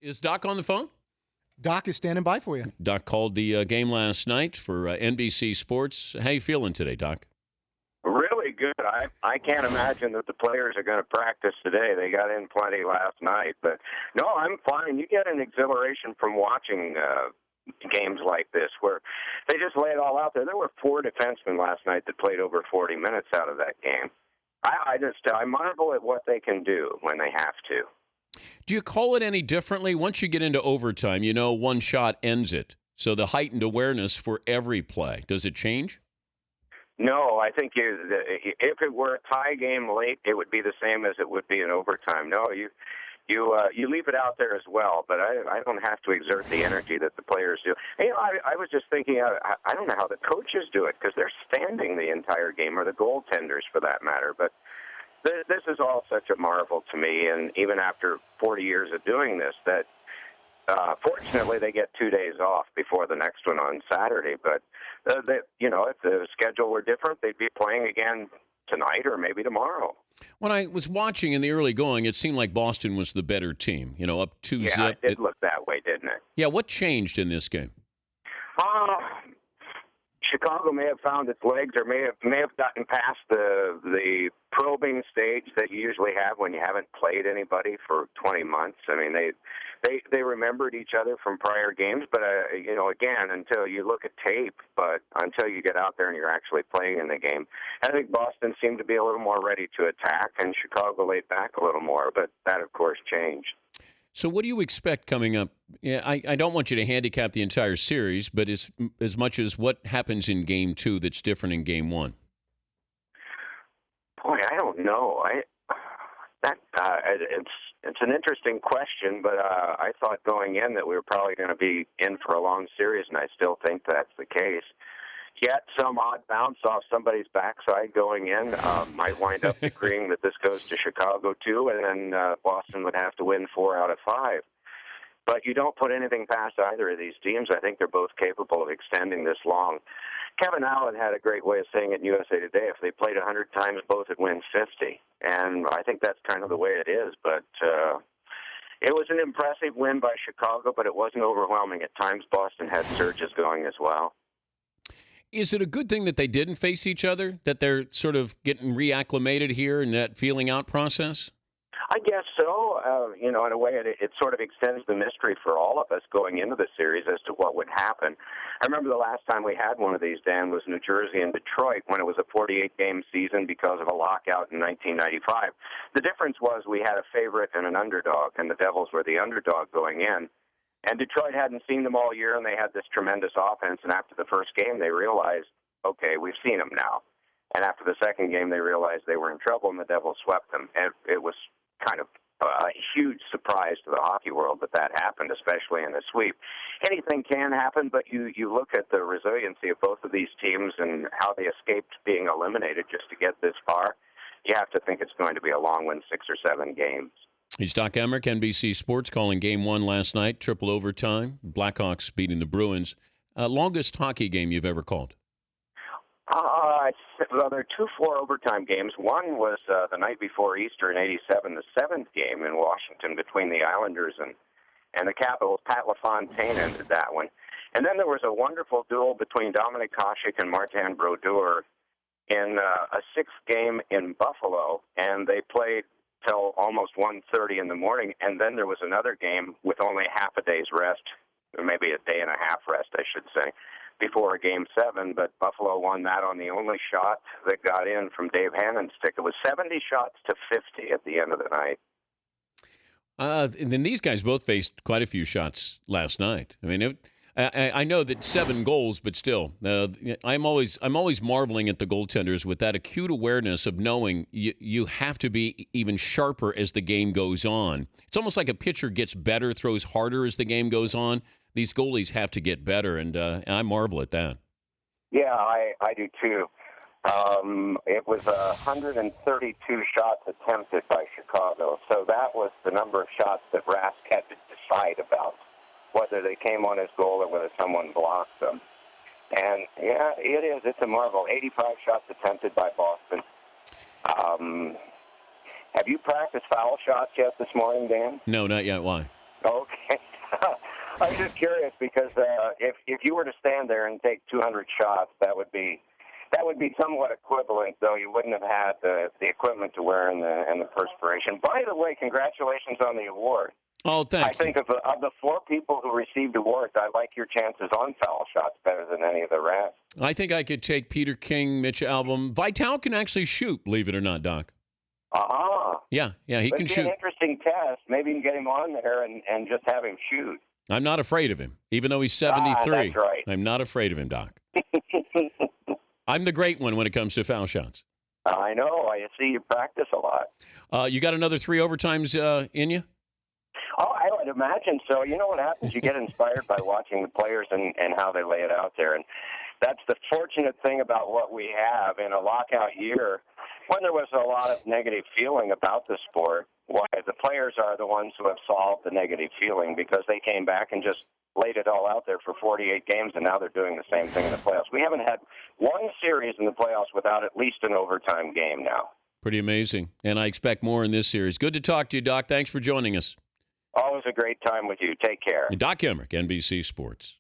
Is Doc on the phone? Doc is standing by for you. Doc called the game last night for NBC Sports. How you feeling today, Doc? Really good. I can't imagine that the players are going to practice today. They got in plenty last night. But, no, I'm fine. You get an exhilaration from watching games like this where they just lay it all out there. There were 4 defensemen last night that played over 40 minutes out of that game. I marvel at what they can do when they have to. Do you call it any differently? Once you get into overtime, you know one shot ends it. So the heightened awareness for every play, does it change? No, I think if it were a tie game late, it would be the same as it would be in overtime. No, you leave it out there as well, but I don't have to exert the energy that the players do. You know, I was just thinking, I don't know how the coaches do it because they're standing the entire game, or the goaltenders for that matter. But this is all such a marvel to me, and even after 40 years of doing this, that fortunately they get 2 days off before the next one on Saturday. But if the schedule were different, they'd be playing again tonight or maybe tomorrow. When I was watching in the early going, it seemed like Boston was the better team. You know, up 2-0. Yeah, it did look that way, didn't it? Yeah, what changed in this game? Chicago may have found its legs, or may have gotten past the probing stage that you usually have when you haven't played anybody for 20 months. I mean, they remembered each other from prior games, but again, until you look at tape, but until you get out there and you're actually playing in the game, I think Boston seemed to be a little more ready to attack, and Chicago laid back a little more. But that, of course, changed. So what do you expect coming up? Yeah, I don't want you to handicap the entire series, but as much as what happens in Game 2 that's different in Game 1? Boy, I don't know. It's an interesting question, but I thought going in that we were probably going to be in for a long series, and I still think that's the case. Yet some odd bounce off somebody's backside going in might wind up agreeing that this goes to Chicago too, and then Boston would have to win 4 out of 5. But you don't put anything past either of these teams. I think they're both capable of extending this long. Kevin Allen had a great way of saying it in USA Today, if they played 100 times, both would win 50. And I think that's kind of the way it is. But it was an impressive win by Chicago, but it wasn't overwhelming. At times, Boston had surges going as well. Is it a good thing that they didn't face each other, that they're sort of getting reacclimated here in that feeling out process? I guess so. In a way, it sort of extends the mystery for all of us going into the series as to what would happen. I remember the last time we had one of these, Dan, was New Jersey and Detroit when it was a 48-game season because of a lockout in 1995. The difference was we had a favorite and an underdog, and the Devils were the underdog going in. And Detroit hadn't seen them all year, and they had this tremendous offense. And after the first game, they realized, okay, we've seen them now. And after the second game, they realized they were in trouble, and the Devils swept them. And it was kind of a huge surprise to the hockey world that happened, especially in a sweep. Anything can happen, but you look at the resiliency of both of these teams and how they escaped being eliminated just to get this far. You have to think it's going to be a long one, 6 or 7 games. He's Doc Emrick, NBC Sports, calling Game 1 last night, triple overtime. Blackhawks beating the Bruins. Longest hockey game you've ever called? Well, there are 2 4-overtime games. One was the night before Easter in '87, the 7th game in Washington between the Islanders and the Capitals. Pat LaFontaine ended that one. And then there was a wonderful duel between Dominic Hasek and Martin Brodeur in a 6th game in Buffalo, and they played till almost 1:30 in the morning, and then there was another game with only half a day's rest, or maybe a day and a half rest, I should say, before Game 7, but Buffalo won that on the only shot that got in from Dave Hannon's stick. It was 70 shots to 50 at the end of the night. And then these guys both faced quite a few shots last night. I mean, I know that 7 goals, but still, I'm always marveling at the goaltenders with that acute awareness of knowing you have to be even sharper as the game goes on. It's almost like a pitcher gets better, throws harder as the game goes on. These goalies have to get better, and I marvel at that. Yeah, I do too. It was 132 shots attempted by Chicago, so that was the number of shots that Rask had to decide about, whether they came on his goal or whether someone blocked them. And, yeah, it is. It's a marvel. 85 shots attempted by Boston. Have you practiced foul shots yet this morning, Dan? No, not yet. Why? Okay. I'm just curious because if you were to stand there and take 200 shots, that would be somewhat equivalent, though you wouldn't have had the equipment to wear and the perspiration. By the way, congratulations on the award. Oh, thanks. I think of the 4 people who received awards, I like your chances on foul shots better than any of the rest. I think I could take Peter King, Mitch Albom. Vital can actually shoot, believe it or not, Doc. Yeah, he can shoot. An interesting test. Maybe you can get him on there and just have him shoot. I'm not afraid of him, even though he's 73. That's right. I'm not afraid of him, Doc. I'm the great one when it comes to foul shots. I know. I see you practice a lot. You got another 3 overtimes in you? Oh, I would imagine so. You know what happens? You get inspired by watching the players and how they lay it out there. And that's the fortunate thing about what we have in a lockout year when there was a lot of negative feeling about the sport. Why the players are the ones who have solved the negative feeling because they came back and just laid it all out there for 48 games, and now they're doing the same thing in the playoffs. We haven't had one series in the playoffs without at least an overtime game now. Pretty amazing. And I expect more in this series. Good to talk to you, Doc. Thanks for joining us. Always a great time with you. Take care. Doc Emrick, NBC Sports.